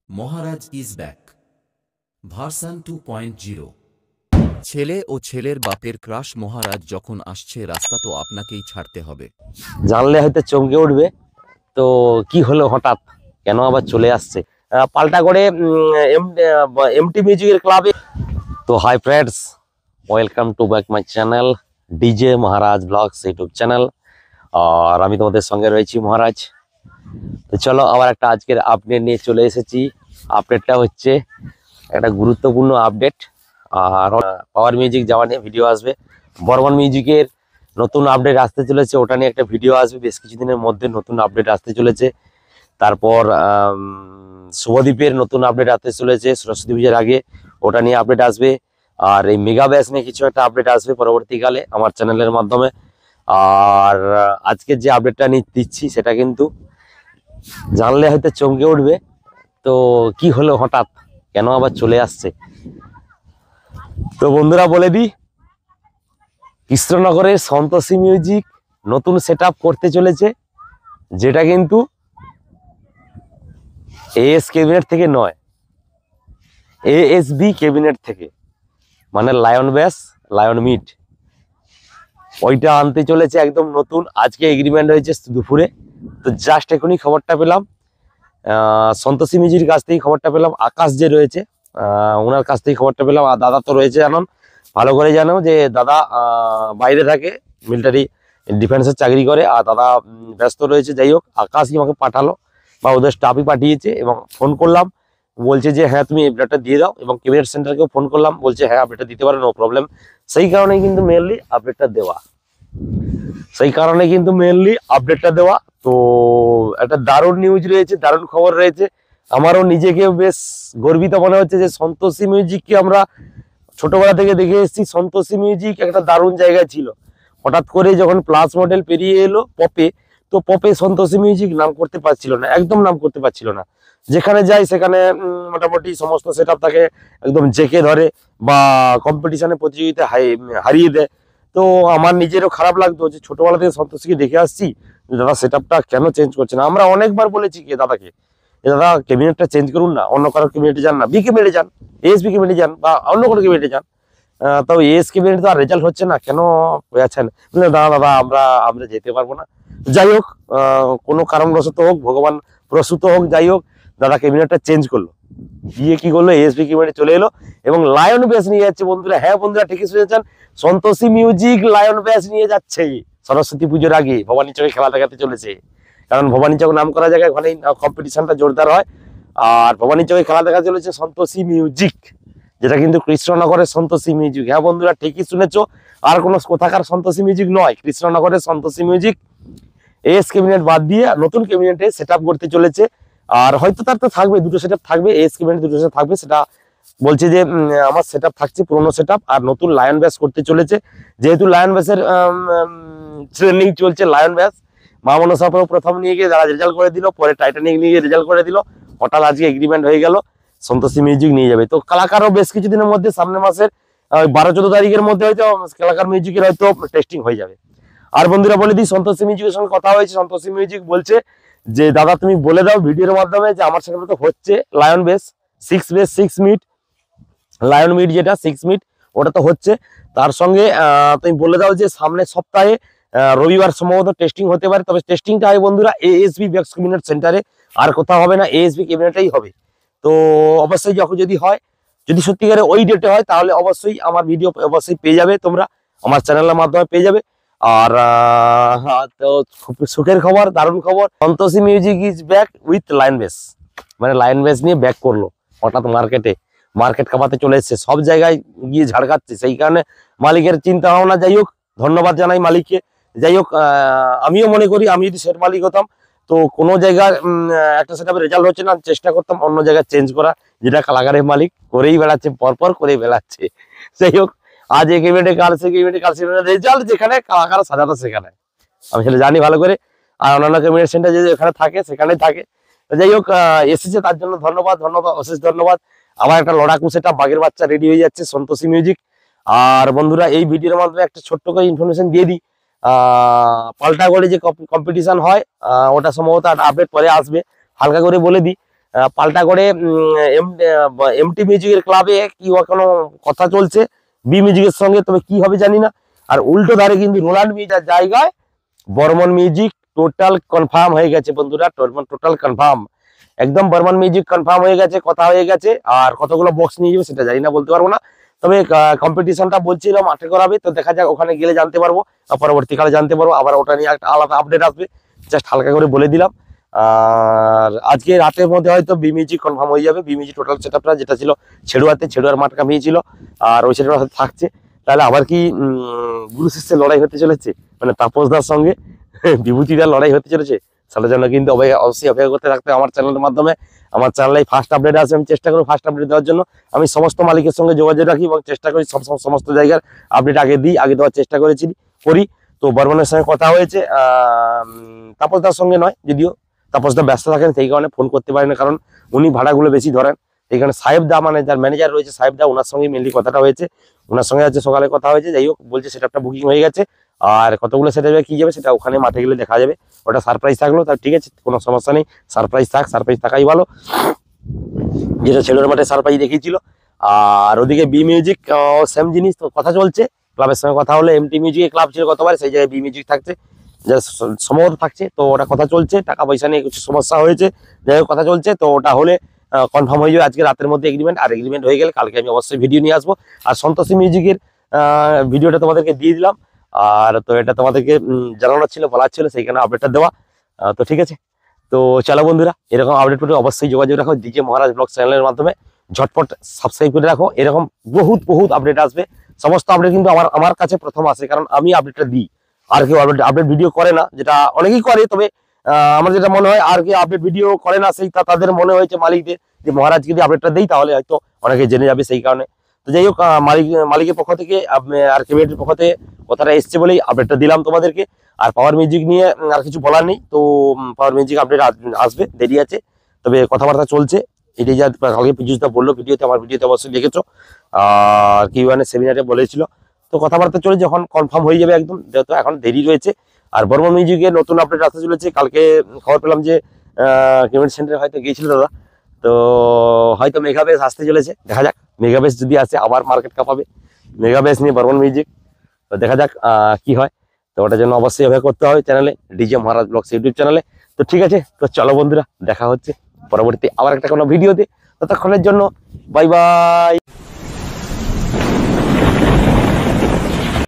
Maharaj is back version 2.0। ছেলে ও ছেলের বাপের ক্রাশ মহারাজ যখন আসছে রাস্তা তো আপনাকেই ছাড়তে হবে। জানলে হয়তো চমকে উঠবে, তো কি হলো হঠাৎ, কেন আবার চলে আসছে পাল্টা করে এমটি মিউজিকের ক্লাবে। তো hi friends, welcome to back my channel DJ Maharaj vlogs YouTube channel. আর আমি তোমাদের সঙ্গে রয়েছি মহারাজ। তো চলো আবার একটা আজকের আপডেট নিয়ে চলে এসেছি। আপডেটটা হচ্ছে একটা গুরুত্বপূর্ণ আপডেট। আর পাওয়ার মিউজিক যাওয়া নিয়ে ভিডিও আসবে, বর্মন মিউজিকের নতুন আপডেট আসতে চলেছে, ওটা নিয়ে একটা ভিডিও আসবে বেশ কিছুদিনের মধ্যে। নতুন আপডেট আসতে চলেছে। তারপর শুভদ্বীপের নতুন আপডেট আসতে চলেছে সরস্বতী পুজোর আগে, ওটা নিয়ে আপডেট আসবে। আর এই মেগা ব্যাচ নিয়ে কিছু একটা আপডেট আসবে পরবর্তীকালে আমার চ্যানেলের মাধ্যমে। আর আজকের যে আপডেটটা দিচ্ছি সেটা কিন্তু জানলে হয়তো চমকে উঠবে, তো কি হলো হঠাৎ, কেন আবার চলে আসছে। তো বন্ধুরা বলে দিই, কৃষ্ণনগরের সন্তোষী মিউজিক নতুন সেটআপ করতে চলেছে, যেটা কিন্তু এএস ক্যাবিনেট থেকে নয়, এএসবি ক্যাবিনেট থেকে, মানে লায়ন ব্যাস লায়ন মিট, ওইটা আনতে চলেছে একদম নতুন। আজকে এগ্রিমেন্ট হয়েছে দুপুরে। তো জাস্ট এখনই খবরটা পেলাম, সন্তোষী মিউজিকের কাছ থেকেই খবরটা পেলাম। আকাশ যে রয়েছে ওনার কাছ থেকেই খবরটা পেলাম। আর দাদা তো রয়েছে জানেন, ভালো করে জানো যে দাদা বাইরে থাকে, মিলিটারি ডিফেন্সের চাকরি করে। আর দাদা ব্যস্ত রয়েছে। যাই হোক, আকাশই আমাকে পাঠালো বা ওদের স্টাফই পাঠিয়েছে, এবং ফোন করলাম, বলছে যে হ্যাঁ তুমি আপডেটটা দিয়ে দাও। এবং ক্যাবিনেট সেন্টারকেও ফোন করলাম, বলছে হ্যাঁ আপডেটটা দিতে পারো, নো প্রবলেম। সেই কারণেই কিন্তু মেনলি আপডেটটা দেওয়া, দেওয়া। তো একটা দারুণ নিউজ রয়েছে, দারুণ খবর রয়েছে। আমারও নিজেকে বেশ গর্বিত মনে হচ্ছে যে সন্তোষী মিউজিককে আমরা ছোটবেলা থেকে দেখে এসেছি। সন্তোষী মিউজিক একটা দারুণ জায়গায় ছিল, হঠাৎ করে যখন প্লাস মডেল পেরিয়ে এলো পপে, তো পপে সন্তোষী মিউজিক নাম করতে পারছিল না, একদম নাম করতে পারছিল না। যেখানে যায় সেখানে মোটামুটি সমস্ত সেট আপ তাকে একদম জেকে ধরে বা কম্পিটিশনে প্রতিযোগিতায় হারিয়ে দেয়। তো আমার নিজেরও খারাপ লাগতো যে ছোটবেলা থেকে সন্তোষীকে দেখে আসছি, দাদা সেট আপটা কেন চেঞ্জ করছে না। আমরা অনেকবার বলেছি কি দাদাকে, দাদা ক্যাবিনেটটা চেঞ্জ করুন না, অন্য কারো ক্যাবিনেটে যান না, বি ক্যাবিনেটে যান, এএসবি ক্যাবিনেটে যান বা অন্য কোনো ক্যাবিনেটে যান। তাও এএস ক্যাবিনেটে তো আর রেজাল্ট হচ্ছে না, কেন আছেন? দাদা দাদা আমরা আমরা যেতে পারবো না। যাই হোক, কোনো কারণবশত হোক, ভগবান প্রসূত হোক, যাই হোক, দাদা ক্যাবিনেটটা চেঞ্জ করলো, গিয়ে কি করলো এএসবি ক্যাবিনেটে চলে এলো এবং লায়ন ব্যাস নিয়ে যাচ্ছে বন্ধুরা। হ্যাঁ বন্ধুরা ঠিকই শুনেছেন, সন্তোষী মিউজিক লায়ন ব্যাস নিয়ে যাচ্ছে সরস্বতী পুজোর আগে। ভবানী চকে খেলা দেখাতে চলেছে, কারণ ভবানী চক নাম করা জায়গায় ওখানেই কম্পিটিশনটা জোরদার হয়। আর ভবানী চকে খেলা দেখা চলেছে সন্তোষী মিউজিক, যেটা কিন্তু কৃষ্ণনগরের সন্তোষী মিউজিক। হ্যাঁ বন্ধুরা ঠিকই শুনেছো, আর কোনো কোথাকার সন্তোষী মিউজিক নয়, কৃষ্ণনগরের সন্তোষী মিউজিক এএস ক্যাবিনেট বাদ দিয়ে নতুন ক্যাবিনেটে সেট আপ করতে চলেছে। আর হয়তো তার তো থাকবে দুটো সেট আপ থাকবে, এএস ক্যাবিনেট দুটো সেট থাকবে, সেটা বলছে যে আমার সেট আপ থাকছে পুরোনো সেট আপ, আর নতুন লায়ন ব্যাস করতে চলেছে। যেহেতু লায়ন ব্যাসের ট্রেনিং চলছে, লায়ন ব্যাস মা মনসাপুর প্রথম নিয়ে গিয়ে যারা রেজাল্ট করে দিল, পরে টাইটানিক নিয়ে গিয়ে রেজাল্ট করে দিল, হঠাৎ আজকে এগ্রিমেন্ট হয়ে গেল সন্তোষী মিউজিক নিয়ে যাবে। তো কালাকারও বেশ কিছুদিনের মধ্যে, সামনের মাসের 12-14 তারিখের মধ্যে হয়তো কালাকার মিউজিকের হয়তো টেস্টিং হয়ে যাবে। আর বন্ধুরা বলে দিই, সন্তোষী মিউজিকের সঙ্গে কথা হয়েছে, সন্তোষী মিউজিক বলছে যে দাদা তুমি বলে দাও ভিডিওর মাধ্যমে যে আমার সেখানে তো হচ্ছে লায়ন বেস 6 মিট, লায়ন মিট যেটা 6 মিট ওটা তো হচ্ছে। তার সঙ্গে তুমি বলে দাও যে সামনের সপ্তাহে রবিবার সম্ভবত টেস্টিং হতে পারে, তবে টেস্টিংটা হয় বন্ধুরা এএসবি ব্যাক্স ক্যাবিনেট সেন্টারে, আর কোথাও হবে না, এএসবি ক্যাবিনেটেই হবে। তো অবশ্যই যখন যদি হয়, যদি সত্যিকারে ওই ডেটে হয়, তাহলে অবশ্যই আমার ভিডিও অবশ্যই পেয়ে যাবে তোমরা, আমার চ্যানেলের মাধ্যমে পেয়ে যাবে। আর তো খুব সুখের খবর, দারুণ খবর, Santoshi music is back with lion base, মানে লায়ন বেস নিয়ে ব্যাক করলো হঠাৎ মার্কেট কাঁপাতে চলে এসছে, সব জায়গায় গিয়ে ঝাড়কাচ্ছে। সেই কারণে মালিকের চিন্তা ভাবনা, যাই হোক ধন্যবাদ জানাই মালিককে। যাই হোক, আমিও মনে করি আমি যদি সেট মালিক হতাম, তো কোনো জায়গায় একটা সেটআপের রেজাল্ট হচ্ছে না, চেষ্টা করতাম অন্য জায়গায় চেঞ্জ করা, যেটা কালাগারের মালিক করেই বেড়াচ্ছে, পরপর করেই বেড়াচ্ছে। যাই হোক, আজ এক ইভেন্টে কাল সে ইভেন্টে কাল সে রেজাল্ট যেখানে কালাকার সাজাতে সেখানে, আমি সেটা জানি ভালো করে। আর অন্যান্য ক্যাবিনেট সেন্টার যে এখানে থাকে সেখানেই থাকে। যাই হোক, এসেছে তার জন্য ধন্যবাদ, অশেষ ধন্যবাদ। আবার একটা লড়াকু সেটা বাঘের বাচ্চা রেডি হয়ে যাচ্ছে সন্তোষী মিউজিক। আর বন্ধুরা এই ভিডিওর মাধ্যমে একটা ছোট্ট করে ইনফরমেশন দিয়ে দিই, পাল্টা করে যে কম্পিটিশন হয় ওটা সম্ভবত আপডেট পরে আসবে, হালকা করে বলে দিই। পাল্টা করে এমটি মিউজিকের ক্লাবে কি কোনো কথা চলছে বি মিউজিকের সঙ্গে, তবে কি হবে জানি না। আর উল্টো ধারে কিন্তু রোলান্ড মিউজিকের জায়গায় বর্মন মিউজিক টোটাল কনফার্ম হয়ে গেছে বন্ধুরা, টোটাল কনফার্ম, একদম বর্মন মিউজিক কনফার্ম হয়ে গেছে, কথা হয়ে গেছে। আর কতগুলো বক্স নিয়ে যাবে সেটা জানি না, বলতে পারবো না। তবে কম্পিটিশনটা বলছিলাম মাঠে করাবে, তো দেখা যাক, ওখানে গেলে জানতে পারবো, পরবর্তীকালে জানতে পারবো। আবার ওটা নিয়ে একটা আলাদা আপডেট আসবে, জাস্ট হালকা করে বলে দিলাম। আর আজকে রাতের মধ্যে হয়তো বি মিউজিক কনফার্ম হয়ে যাবে। বি মিউজিক টোটাল সেটআপটা যেটা ছিল ছেড়ুয়ার মাঠ কামিয়েছিল, আর ওই সেটআপটা হয়তো থাকছে। তাহলে আবার কি গুরু শিষ্যের লড়াই হতে চলেছে, মানে তাপসদার সঙ্গে বিভূতিদার লড়াই হতে চলেছে, সেটার জন্য কিন্তু অবশ্যই অপেক্ষা করতে থাকতে আমার চ্যানেলের মাধ্যমে। আমার চ্যানেলে ফার্স্ট আপডেট আছে, আমি চেষ্টা করি ফার্স্ট আপডেট দেওয়ার জন্য। আমি সমস্ত মালিকের সঙ্গে যোগাযোগ রাখি এবং চেষ্টা করি সমস্ত জায়গার আপডেট আগে দেওয়ার চেষ্টা করি। তো বর্মনের সঙ্গে কথা হয়েছে, তাপসদার সঙ্গে নয়, যদিও তাপসদা ব্যস্ত থাকেন, সেই কারণে ফোন করতে পারেন, কারণ উনি ভাড়াগুলো বেশি ধরেন। এই কারণে সাহেবদা, মানে যার ম্যানেজার রয়েছে সাহেবদা, ওনার সঙ্গে মেনলি কথাটা হয়েছে। ওনার সঙ্গে আজকে সকালে কথা হয়েছে, যাই হোক বলছে সেটআপটা বুকিং হয়ে গেছে। আর কতগুলো সেট যাবে কি যাবে সেটা ওখানে মাঠে গেলে দেখা যাবে, ওটা সারপ্রাইজ থাকলো। তার ঠিক আছে, কোনো সমস্যা নেই, সারপ্রাইজ থাকাই ভালো, যেটা ছেলের মাঠে সারপ্রাইজ দেখিয়েছিল। আর ওদিকে বি মিউজিক সেম জিনিস, তো কথা চলছে, ক্লাবের সঙ্গে কথা হলে এমটি মিউজিকের ক্লাব ছিল গতবার, সেই জায়গায় বি মিউজিক থাকছে, যা সম্ভবত থাকছে। তো ওটা কথা চলছে, টাকা পয়সা নিয়ে কিছু সমস্যা হয়েছে, যাই হোক কথা চলছে। তো ওটা হলে কনফার্ম হয়ে যাবে আজকে রাতের মধ্যে এগ্রিমেন্ট, আর এগ্রিমেন্ট হয়ে গেলে কালকে আমি অবশ্যই ভিডিও নিয়ে আসবো। আর সন্তোষী মিউজিকের ভিডিওটা তোমাদেরকে দিয়ে দিলাম, আর তো এটা তোমাদেরকে জানানোর ছিল, বলার ছিল, সেইখানে আপডেটটা দেওয়া। তো ঠিক আছে, তো চলো বন্ধুরা, এরকম আপডেট পেতে অবশ্যই যোগাযোগ রাখো ডিজে মহারাজ ব্লগ চ্যানেলের মাধ্যমে, ঝটপট সাবস্ক্রাইব করে রাখো। এরকম বহুত আপডেট আসবে, সমস্ত আপডেট কিন্তু আমার কাছে প্রথম আসে, কারণ আমি আপডেটটা দিই, আর কেউ আপডেট ভিডিও করে না, যেটা অনেকেই করে, তবে আমার যেটা মনে হয় আর কি আপডেট ভিডিও করে না, সেই তাদের মনে হয়েছে মালিকদের যে মহারাজকে যদি আপডেটটা দেই তাহলে হয়তো অনেকে জেনে যাবে, সেই কারণে। তো যাই হোক, মালিকের পক্ষ থেকে আর কেবিনেটের পক্ষ থেকে কথাটা এসছে বলেই আপডেটটা দিলাম তোমাদেরকে। আর পাওয়ার মিউজিক নিয়ে আর কিছু বলার নেই, তো পাওয়ার মিউজিক আপডেট আসবে, দেরি আছে, তবে কথাবার্তা চলছে। এটাই যা কালকে পীযুষদা বললো ভিডিওতে, আমার ভিডিওতে অবশ্যই দেখেছো, আর কিউএনএ সেমিনারে বলেছিল। তো কথাবার্তা চলে, যখন কনফার্ম হয়ে যাবে একদম, যেহেতু এখন দেরি রয়েছে। আর বর্মন মিউজিকের নতুন আপডেট আসতে চলেছে, কালকে খবর পেলাম যে পেমেন্ট সেন্টারে হয়তো গিয়েছিল দাদা, তো হয়তো মেগাবেস আসতে চলেছে, দেখা যাক। মেগাবেস যদি আসে আবার মার্কেট কাঁপাবে, মেগাবেস নিয়ে বর্মন মিউজিক, তো দেখা যাক কি হয়। তো ওটার জন্য অবশ্যই অপেক্ষা করতে হবে চ্যানেলে, ডিজে মহারাজ ব্লগস ইউটিউব চ্যানেলে। তো ঠিক আছে, তো চলো বন্ধুরা, দেখা হচ্ছে পরবর্তী আবার একটা কোনো ভিডিওতে। ততক্ষণের জন্য বাই বাই।